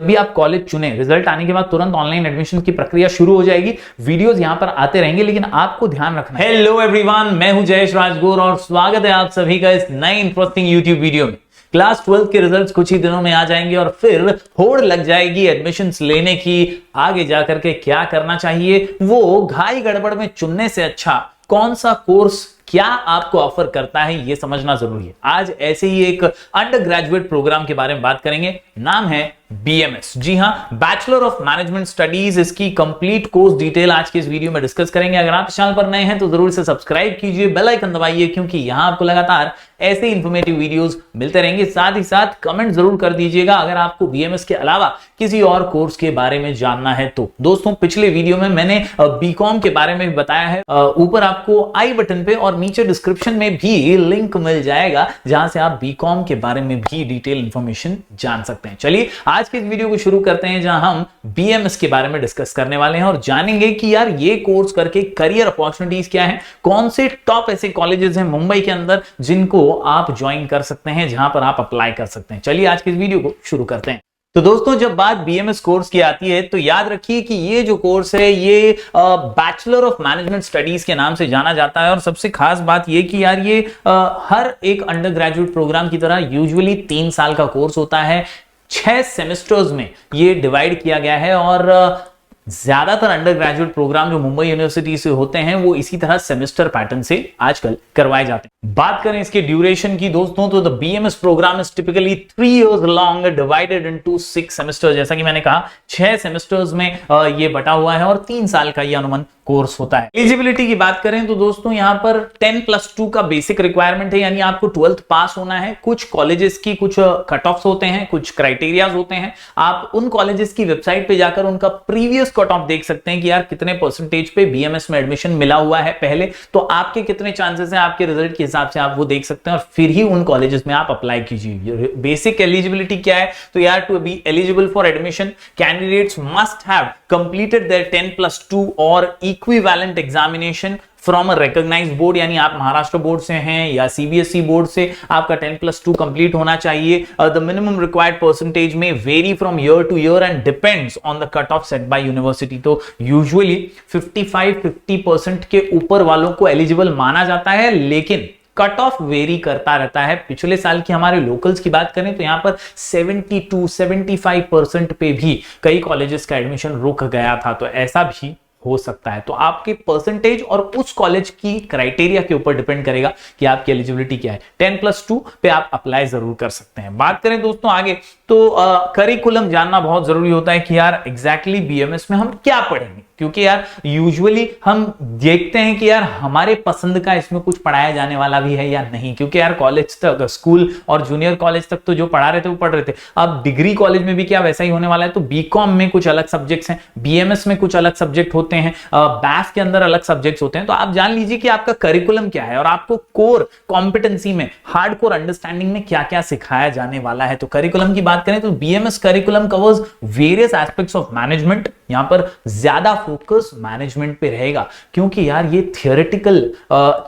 भी आप कॉलेज चुने, रिजल्ट आने के बाद तुरंत ऑनलाइन एडमिशन की प्रक्रिया शुरू हो जाएगी। वीडियोस यहां पर आते रहेंगे, लेकिन आपको ध्यान रखना है। हेलो एवरीवन, मैं हूं जयेश राजगुरु और स्वागत है आप सभी का इस नए इंटरेस्टिंग यूट्यूब वीडियो में। क्लास 12 के रिजल्ट्स कुछ ही दिनों में आ जाएंगे और फिर होड़ लग जाएगी एडमिशंस लेने की। आगे जाकर के क्या करना चाहिए, वो घाई गड़बड़ में चुनने से अच्छा कौन सा कोर्स क्या आपको ऑफर करता है, यह समझना जरूरी है। आज ऐसे ही एक अंडर ग्रेजुएट प्रोग्राम के बारे में बात करेंगे, नाम है बीएमएस। जी हां, बैचलर ऑफ मैनेजमेंट स्टडीज। इसकी कंप्लीट कोर्स डिटेल आज के इस वीडियो में डिस्कस करेंगे। अगर आप चैनल पर नए हैं तो जरूर से सब्सक्राइब कीजिए, बेल आइकन दबाइए, क्योंकि यहां आपको लगातार ऐसे इंफॉर्मेटिव वीडियोस मिलते रहेंगे। साथ ही साथ कमेंट जरूर कर दीजिएगा अगर आपको बीएमएस के अलावा किसी और कोर्स के बारे में जानना है तो। दोस्तों, पिछले वीडियो में मैंने बीकॉम के बारे में भी बताया है। ऊपर आपको आई बटन पे और नीचे डिस्क्रिप्शन में भी लिंक मिल जाएगा, जहां से आप बीकॉम के बारे में भी डिटेल इंफॉर्मेशन जान सकते हैं। चलिए आज के इस वीडियो को शुरू करते हैं, जहां हम बीएमएस के बारे में डिस्कस करने वाले हैं और जानेंगे कि यार ये कोर्स करके करियर अपॉर्चुनिटीज क्या है, कौन से टॉप ऐसे कॉलेजेस हैं मुंबई के अंदर जिनको आप ज्वाइन कर सकते हैं, जहां पर आप अप्लाई कर सकते हैं। चलिए आज के इस वीडियो को शुरू करते हैं। तो दोस्तों, जब बात बीएमएस कोर्स की आती है तो याद रखिए कि ये जो कोर्स है ये बैचलर ऑफ मैनेजमेंट स्टडीज के नाम से जाना जाता है। और सबसे खास बात ये कि यार ये हर एक अंडर ग्रेजुएट प्रोग्राम की तरह यूजुअली 3 साल का कोर्स होता है। 6 सेमेस्टर्स में ये डिवाइड किया गया है और ज्यादातर अंडर ग्रेजुएट प्रोग्राम जो मुंबई यूनिवर्सिटी से होते हैं वो इसी तरह सेमेस्टर पैटर्न से आजकल करवाए जाते हैं। बात करें इसके ड्यूरेशन की दोस्तों, तो the BMS programme is typically 3 years long, divided into 6 semester. जैसा कि मैंने कहा 6 सेमेस्टर्स में ये बटा हुआ है और 3 साल का ये अनुमान कोर्स होता है। एलिजिबिलिटी की बात करें तो दोस्तों यहां पर 10+2 का बेसिक रिक्वायरमेंट है, यानी आपको 12th पास होना है। कुछ कॉलेजेस की कुछ कट ऑफ्स होते हैं, कुछ क्राइटेरियाज होते हैं। आप उन कॉलेजेस की वेबसाइट पे जाकर उनका प्रीवियस कट ऑफ देख सकते हैं कि यार कितने परसेंटेज पे बीएमएस में एडमिशन मिला हुआ है पहले, तो आपके कितने चांसेस हैं, आपके रिजल्ट के हिसाब से आप वो देख सकते हैं और फिर ही उन कॉलेजेस में आप अप्लाई कीजिए। बेसिक एलिजिबिलिटी क्या है, तो यार to be eligible for admission candidates must have completed their 10+2 और equivalent examination from a recognised board, यानी आप महाराष्ट्र बोर्ड से हैं या सीबीएसई बोर्ड से, आपका 10+2 कंप्लीट होना चाहिए। The minimum required percentage may vary from year to year and depends on the cut off set by university. तो यूजुअली 55-50% के ऊपर वालों को एलिजिबल माना जाता है, लेकिन कट ऑफ वेरी करता रहता है। पिछले साल की हमारे लोकल्स की बात करें तो यहां पर 72-75% पे भी कई कॉलेजेस का एडमिशन रुक गया था, तो ऐसा भी हो सकता है। तो आपके परसेंटेज और उस कॉलेज की क्राइटेरिया के ऊपर डिपेंड करेगा कि आपकी एलिजिबिलिटी क्या है। 10+2 पे आप अप्लाई जरूर कर सकते हैं। बात करें दोस्तों आगे, तो करिकुलम जानना बहुत जरूरी होता है कि यार एग्जैक्टली बीएमएस में हम क्या पढ़ेंगे, क्योंकि यार यूजुअली हम देखते हैं कि यार हमारे पसंद का इसमें कुछ पढ़ाया जाने वाला भी है या नहीं, क्योंकि यार कॉलेज तक, स्कूल और जूनियर कॉलेज तक तो जो पढ़ा रहे थे वो पढ़ रहे थे। अब डिग्री कॉलेज में भी क्या वैसा ही होने वाला है। तो बीकॉम में कुछ अलग सब्जेक्ट्स हैं, बीएमएस में कुछ अलग सब्जेक्ट होते हैं, बैफ के अंदर अलग सब्जेक्ट्स होते हैं। तो आप जान लीजिए कि आपका करिकुलम क्या है और आपको कोर कॉम्पिटेंसी में, हार्डकोर अंडरस्टैंडिंग में क्या क्या सिखाया जाने वाला है। तो करिकुलम की बात करें तो BMS curriculum covers various aspects of management. यहां पर ज्यादा फोकस मैनेजमेंट पे रहेगा, क्योंकि यार ये थियोरेटिकल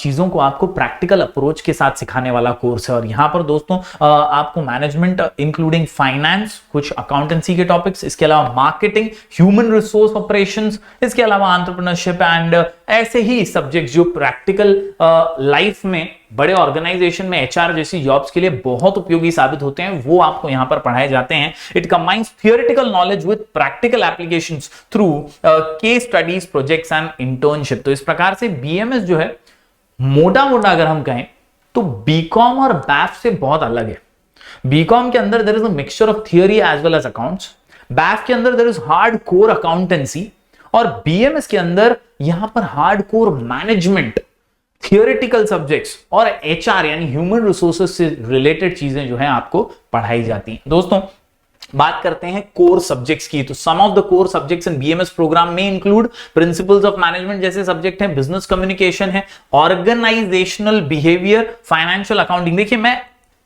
चीजों को आपको प्रैक्टिकल अप्रोच के साथ सिखाने वाला कोर्स है। और यहां पर दोस्तों आपको मैनेजमेंट इंक्लूडिंग फाइनेंस, कुछ अकाउंटेंसी के टॉपिक्स, इसके अलावा मार्केटिंग, ह्यूमन रिसोर्स ऑपरेशंस, इसके अलावा एंटरप्रेन्योरशिप एंड ऐसे ही सब्जेक्ट्स जो प्रैक्टिकल लाइफ में बड़े ऑर्गेनाइजेशन में एचआर जैसी जॉब्स के लिए बहुत उपयोगी साबित होते हैं, वो आपको यहां पर पढ़ाए जाते हैं। It combines theoretical knowledge with practical applications through case studies, projects and internship. तो इस प्रकार से बीएमएस जो है मोटा मोटा अगर हम कहें तो बीकॉम और बैफ से बहुत अलग है। बीकॉम के अंदर there is a mixture of theory as well as accounts, BAF के अंदर there is hard core accountancy और बीएमएस के अंदर यहां पर hard core management, theoretical subjects और एचआर यानी ह्यूमन रिसोर्सेज से रिलेटेड चीजें जो है आपको पढ़ाई जाती हैं। दोस्तों बात करते हैं कोर सब्जेक्ट्स की, तो some of the core subjects in BMS programme में इंक्लूड प्रिंसिपल्स ऑफ मैनेजमेंट जैसे सब्जेक्ट हैं, बिजनेस कम्युनिकेशन है, ऑर्गेनाइजेशनल बिहेवियर, फाइनेंशियल अकाउंटिंग। देखिए मैं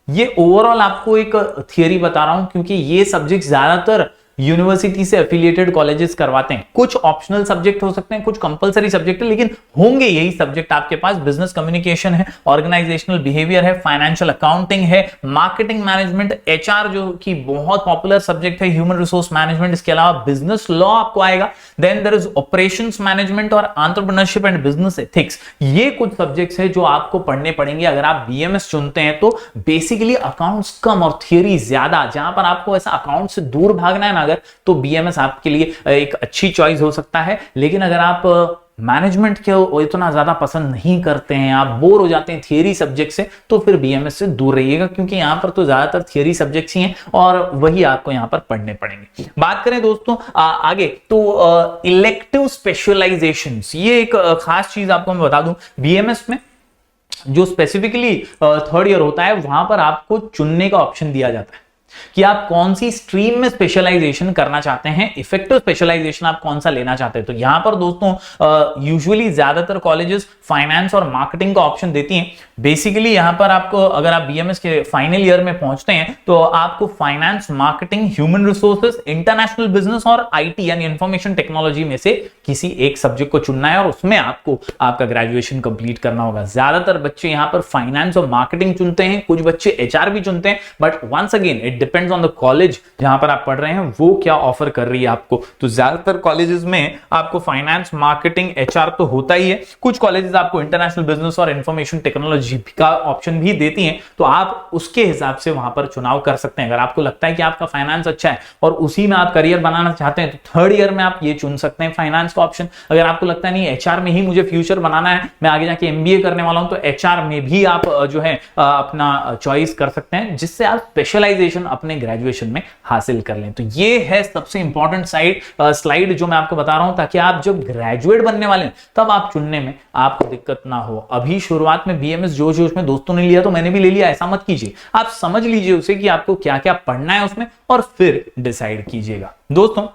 ये ओवरऑल आपको एक थियरी बता रहा हूं, क्योंकि ये सब्जेक्ट ज्यादातर यूनिवर्सिटी से एफिलिएटेड कॉलेजेस करवाते हैं। कुछ ऑप्शनल सब्जेक्ट हो सकते हैं, कुछ कंपलसरी सब्जेक्ट है, लेकिन होंगे यही सब्जेक्ट आपके पास। बिजनेस कम्युनिकेशन है, ऑर्गेनाइजेशनल बिहेवियर है, फाइनेंशियल अकाउंटिंग है, मार्केटिंग मैनेजमेंट, एचआर जो कि बहुत पॉपुलर सब्जेक्ट है, ह्यूमन रिसोर्स मैनेजमेंट, इसके अलावा बिजनेस लॉ आपको आएगा। Then there is operations management और एंटरप्रेन्योरशिप एंड बिजनेस एथिक्स। ये कुछ सब्जेक्ट्स है जो आपको पढ़ने पड़ेंगे अगर आप बीएमएस चुनते हैं। तो बेसिकली अकाउंट्स कम और थियरी ज्यादा, जहां पर आपको ऐसा अकाउंट से दूर भागना है ना अगर, तो बीएमएस आपके लिए एक अच्छी चॉइस हो सकता है। लेकिन अगर आप मैनेजमेंट के इतना ज्यादा पसंद नहीं करते हैं, आप बोर हो जाते हैं थियरी सब्जेक्ट से, तो फिर बीएमएस से दूर रहिएगा, क्योंकि यहां पर तो ज्यादातर थियरी सब्जेक्ट्स ही हैं और वही आपको यहां पर पढ़ने पड़ेंगे। बात करें दोस्तों आगे, तो इलेक्टिव स्पेशलाइजेशंस, ये एक खास चीज आपको मैं बता दूं। बीएमएस में जो स्पेसिफिकली थर्ड ईयर होता है, वहां पर आपको चुनने का ऑप्शन दिया जाता है कि आप कौन सी स्ट्रीम में स्पेशलाइजेशन करना चाहते हैं, इफेक्टिव स्पेशलाइजेशन आप कौन सा लेना चाहते हैं। तो यहां पर दोस्तों यूजुअली ज्यादातर कॉलेजेस फाइनेंस और मार्केटिंग का ऑप्शन देती हैं। बेसिकली यहां पर आपको, अगर आप बीएमएस के फाइनल ईयर में पहुंचते हैं, तो आपको finance, marketing, human resources, international business और आईटी यानी इंफॉर्मेशन टेक्नोलॉजी में से किसी एक सब्जेक्ट को चुनना है और उसमें आपको आपका ग्रेजुएशन कंप्लीट करना होगा। ज्यादातर बच्चे यहां पर फाइनेंस और मार्केटिंग चुनते हैं, कुछ बच्चे एचआर भी चुनते हैं, but once again it depends on the college जहां पर आप पढ़ रहे हैं, वो क्या ऑफर कर रही है आपको। तो ज्यादातर कॉलेजेस में आपको फाइनेंस, मार्केटिंग, एचआर तो होता ही है। कुछ कॉलेजेस आपको इंटरनेशनल बिजनेस और इंफॉर्मेशन टेक्नोलॉजी का ऑप्शन भी देती हैं, तो आप उसके हिसाब से वहां पर चुनाव कर सकते हैं। अगर आपको लगता है कि आपका फाइनेंस अच्छा है और उसी में आप करियर बनाना चाहते हैं, तो थर्ड ईयर में आप ये चुन सकते हैं फाइनेंस का ऑप्शन। अगर आपको लगता है नहीं एचआर में ही मुझे फ्यूचर बनाना है, मैं आगे जाके एमबीए करने वाला हूं, तो एचआर में भी आप जो है अपना चॉइस कर सकते हैं, जिससे आप स्पेशलाइजेशन अपने ग्रेजुएशन में हासिल कर लें। तो ये है सबसे इंपॉर्टेंट स्लाइड जो मैं आपको बता रहा हूं, ताकि आप जब ग्रेजुएट बनने वाले हैं तब आप चुनने में आपको दिक्कत ना हो। अभी शुरुआत में बीएमएस जोश जोश में दोस्तों ने लिया तो मैंने भी ले लिया, ऐसा मत कीजिए। आप समझ लीजिए उसे कि आपको क्या क्या पढ़ना है उसमें, और फिर डिसाइड कीजिएगा। दोस्तों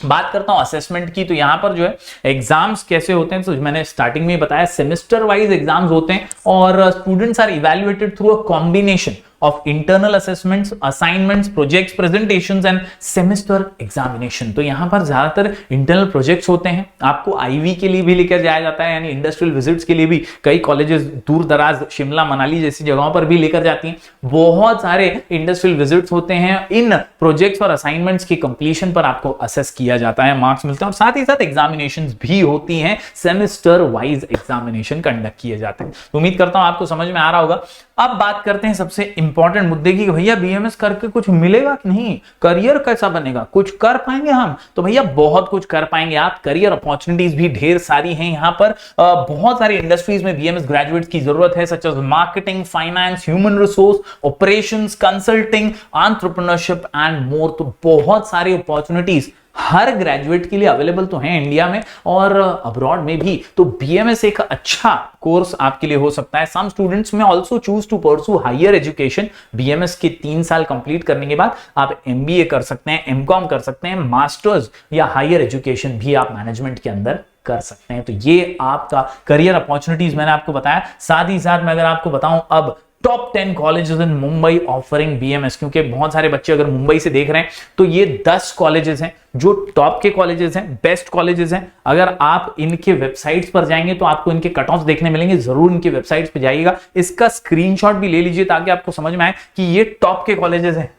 बात करता हूं असेसमेंट की, तो यहां पर जो है एग्जाम्स कैसे होते हैं, तो मैंने स्टार्टिंग में बताया सेमेस्टर वाइज एग्जाम्स होते हैं और students are evaluated through a combination of internal assessments, assignments, projects, presentations and semester examination। तो यहां पर ज्यादातर इंटरनल प्रोजेक्ट्स होते हैं। आपको आईवी के लिए भी लेकर जाया जाता है, यानी इंडस्ट्रियल विजिट्स के लिए भी कई कॉलेजेस दूर दराज शिमला, मनाली जैसी जगहों पर भी लेकर जाती हैं। बहुत सारे इंडस्ट्रियल विजिट्स होते हैं। इन प्रोजेक्ट्स और असाइनमेंट्स की कंप्लीशन पर आपको असेस किया जाता है, मार्क्स मिलते हैं, और साथ ही साथ एग्जामिनेशन भी होती हैं। सेमेस्टर वाइज एग्जामिनेशन कंडक्ट किए जाते हैं। तो उम्मीद करता हूं आपको समझ में आ रहा होगा। अब बात करते हैं सबसे इंपॉर्टेंट मुद्दे की, भैया बीएमएस करके कुछ मिलेगा कि नहीं, करियर कैसा बनेगा, कुछ कर पाएंगे हम? तो भैया बहुत कुछ कर पाएंगे आप। करियर अपॉर्चुनिटीज भी ढेर सारी हैं यहाँ पर। बहुत सारी इंडस्ट्रीज में बीएमएस ग्रेजुएट्स की जरूरत है, such as marketing, finance, human resource, operations, consulting, entrepreneurship and more. तो बहुत सारी अपॉर्चुनिटीज हर ग्रेजुएट के लिए अवेलेबल तो हैं इंडिया में और अब्रॉड में भी। तो बीएमएस एक अच्छा कोर्स आपके लिए हो सकता है। Some students may also choose to pursue higher education. BMS के 3 साल कंप्लीट करने के बाद आप एमबीए कर सकते हैं, एमकॉम कर सकते हैं, मास्टर्स या हायर एजुकेशन भी आप मैनेजमेंट के अंदर कर सकते हैं। तो ये आपका करियर अपॉर्चुनिटीज मैंने आपको बताया। साथ ही साथ मैं अगर आपको बताऊं अब top 10 colleges in Mumbai offering BMS, क्योंकि बहुत सारे बच्चे अगर मुंबई से देख रहे हैं तो ये 10 कॉलेजेस हैं जो टॉप के कॉलेजेस हैं, बेस्ट कॉलेजेस हैं। अगर आप इनके वेबसाइट्स पर जाएंगे तो आपको इनके कट ऑफ देखने मिलेंगे। जरूर इनके वेबसाइट्स पर जाइएगा, इसका स्क्रीनशॉट भी ले लीजिए ताकि आपको समझ में आए कि ये टॉप के कॉलेजेस हैं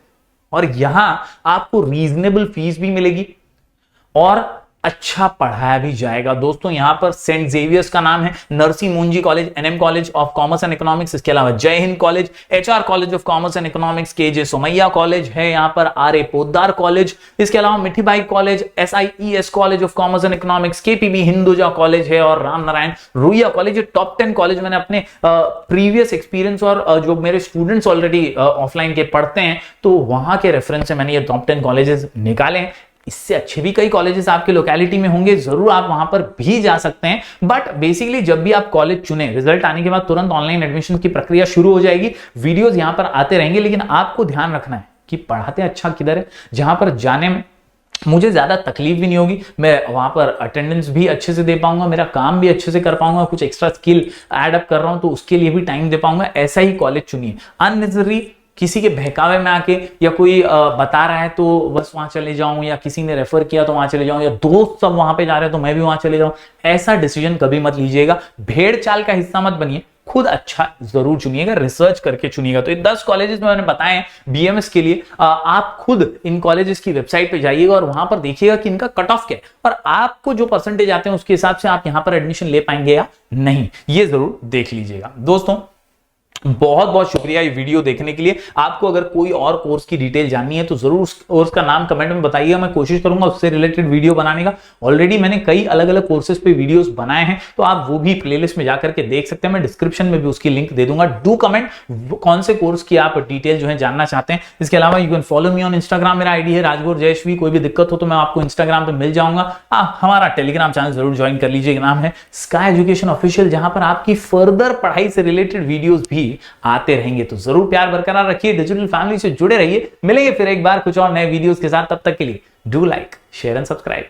और यहां आपको रीजनेबल फीस भी मिलेगी और अच्छा पढ़ाया भी जाएगा। दोस्तों यहां पर सेंट जेवियर्स का नाम है, Narsee Monjee college, NM college of commerce and economics, इसके अलावा Jai Hind college, HR college of commerce and economics, KJ Somaiya college है यहाँ पर, आर ए पोद्दार कॉलेज, इसके अलावा Mithibai college, SIES college of commerce and economics, KPB Hinduja college है और Ram Narayan Ruia college. Top 10 college मैंने अपने प्रीवियस एक्सपीरियंस और जो मेरे स्टूडेंट्स ऑलरेडी ऑफलाइन के पढ़ते हैं तो वहां के रेफरेंस से मैंने ये टॉप 10 कॉलेजेस निकाले हैं। इससे अच्छे भी कई कॉलेजेस आपके लोकेलिटी में होंगे, जरूर आप वहां पर भी जा सकते हैं। बट बेसिकली जब भी आप कॉलेज चुने, रिजल्ट आने के बाद तुरंत ऑनलाइन एडमिशन की प्रक्रिया शुरू हो जाएगी। वीडियोस यहां पर आते रहेंगे, लेकिन आपको ध्यान रखना है कि पढ़ाते अच्छा किधर है, जहां पर जाने में मुझे ज्यादा तकलीफ भी नहीं होगी, मैं वहां पर अटेंडेंस भी अच्छे से दे पाऊंगा, मेरा काम भी अच्छे से कर पाऊंगा, कुछ एक्स्ट्रा स्किल ऐड अप कर रहा हूं तो उसके लिए भी टाइम दे पाऊंगा। ऐसा ही कॉलेज चुनिए। अननेसेसरी किसी के बहकावे में आके या कोई बता रहा है तो बस वहां चले जाऊं, या किसी ने रेफर किया तो वहां चले जाऊं, या दोस्त सब वहां पे जा रहे हैं तो मैं भी वहां चले जाऊं, ऐसा डिसीजन कभी मत लीजिएगा। भेड़ चाल का हिस्सा मत बनिए, खुद अच्छा जरूर चुनिएगा, रिसर्च करके चुनिएगा। तो ये 10 कॉलेजेस मैंने बताए हैं बीएमएस के लिए। आप खुद इन कॉलेजेस की वेबसाइट पे जाइएगा और वहां पर देखिएगा कि इनका कट ऑफ क्या है और आपको जो परसेंटेज आते हैं उसके हिसाब से आप यहां पर एडमिशन ले पाएंगे या नहीं, ये जरूर देख लीजिएगा। दोस्तों बहुत बहुत शुक्रिया ये वीडियो देखने के लिए। आपको अगर कोई और कोर्स की डिटेल जाननी है तो जरूर उस कोर्स का नाम कमेंट में बताइएगा, मैं कोशिश करूंगा उससे रिलेटेड वीडियो बनाने का। ऑलरेडी मैंने कई अलग अलग कोर्सेज पे वीडियोस बनाए हैं, तो आप वो भी प्लेलिस्ट में जाकर के देख सकते हैं। मैं डिस्क्रिप्शन में भी उसकी लिंक दे दूंगा। डू कमेंट कौन से कोर्स की आप डिटेल जो है जानना चाहते हैं। इसके अलावा you can follow me on Instagram, मेरा आईडी है राजगौर जयश्वी। कोई भी दिक्कत हो तो मैं आपको इंस्टाग्राम पे मिल जाऊंगा। हमारा टेलीग्राम चैनल जरूर ज्वाइन कर लीजिएगा, नाम है स्काई एजुकेशन ऑफिशियल, जहां पर आपकी फर्दर पढ़ाई से रिलेटेड वीडियोस भी आते रहेंगे। तो जरूर प्यार बरकरार रखिए, डिजिटल फैमिली से जुड़े रहिए। मिलेंगे फिर एक बार कुछ और नए वीडियोस के साथ, तब तक के लिए do like, share and subscribe.